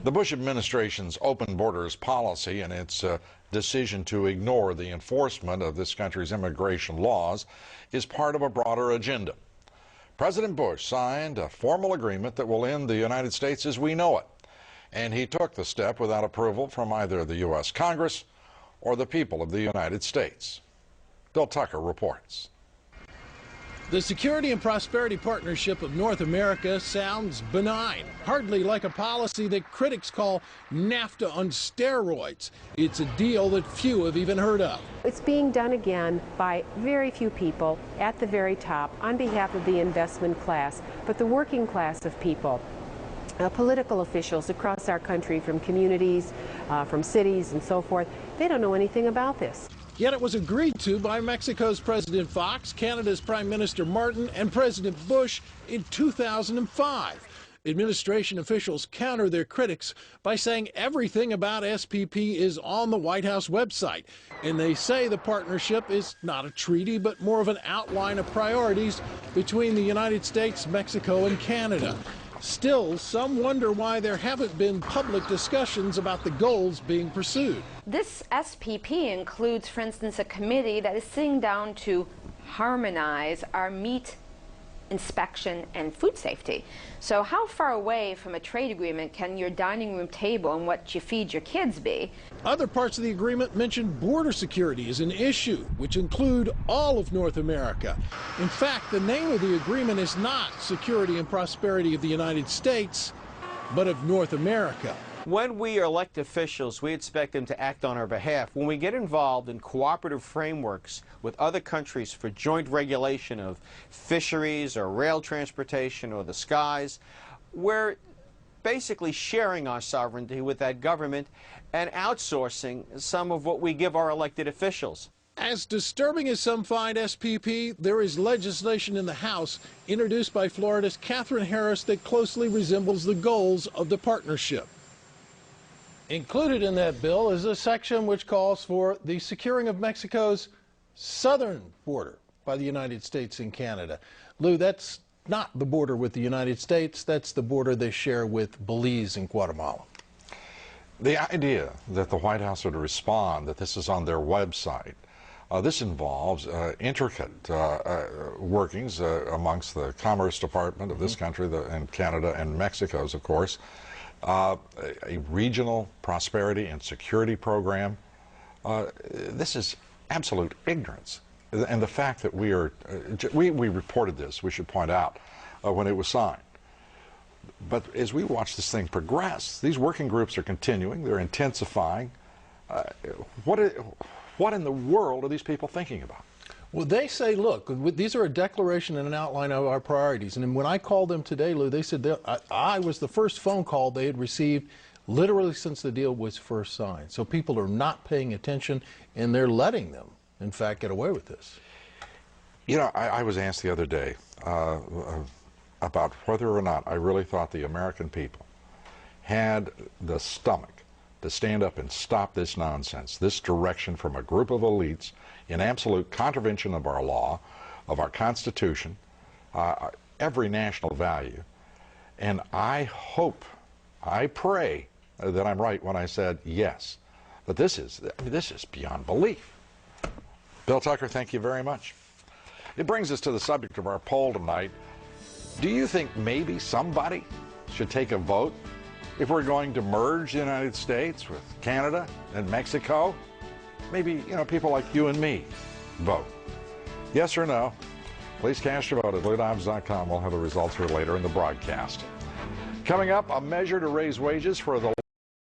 The Bush administration's open borders policy and its decision to ignore the enforcement of this country's immigration laws is part of a broader agenda. President Bush signed a formal agreement that will end the United States as we know it, and he took the step without approval from either the U.S. Congress or the people of the United States. Bill Tucker reports. The Security and Prosperity Partnership of North America sounds benign, hardly like a policy that critics call NAFTA on steroids. It's a deal that few have even heard of. It's being done again by very few people at the very top on behalf of the investment class, but the working class of people. Political officials across our country, from communities, from cities and so forth, they don't know anything about this. Yet it was agreed to by Mexico's President Fox, Canada's Prime Minister Martin, and President Bush in 2005. Administration officials counter their critics by saying everything about SPP is on the White House website. And they say the partnership is not a treaty, but more of an outline of priorities between the United States, Mexico, and Canada. Still, some wonder why there haven't been public discussions about the goals being pursued. This SPP includes, for instance, a committee that is sitting down to harmonize our meat inspection and food safety. So how far away from a trade agreement can your dining room table and what you feed your kids be? Other parts of the agreement mention border security as an issue, which include all of North America. In fact, the name of the agreement is not Security and Prosperity of the United States, but of North America. When we elect officials, we expect them to act on our behalf. When we get involved in cooperative frameworks with other countries for joint regulation of fisheries or rail transportation or the skies, we're basically sharing our sovereignty with that government and outsourcing some of what we give our elected officials. As disturbing as some find SPP, there is legislation in the House introduced by Florida's Katherine Harris that closely resembles the goals of the partnership. Included in that bill is a section which calls for the securing of Mexico's southern border by the United States and Canada. Lou, that's not the border with the United States, that's the border they share with Belize and Guatemala. The idea that the White House would respond that this is on their website, this involves intricate workings amongst the Commerce Department of this country and Canada and Mexico's, of course. A regional prosperity and security program. This is absolute ignorance. And the fact that we reported this, we should point out, when it was signed. But as we watch this thing progress, these working groups are continuing, they're intensifying. What in the world are these people thinking about? Well, they say, look, these are a declaration and an outline of our priorities. And when I called them today, Lou, they said I was the first phone call they had received literally since the deal was first signed. So people are not paying attention, and they're letting them, in fact, get away with this. You know, I was asked the other day about whether or not I really thought the American people had the stomach to stand up and stop this nonsense, this direction from a group of elites in absolute contravention of our law, of our Constitution, every national value. And I hope, I pray that I'm right when I said yes, that this is beyond belief. Bill Tucker, thank you very much. It brings us to the subject of our poll tonight. Do you think maybe somebody should take a vote if we're going to merge the United States with Canada and Mexico? Maybe, you know, people like you and me vote. Yes or no? Please cast your vote at LouDobbs.com. We'll have the results here later in the broadcast. Coming up, a measure to raise wages for the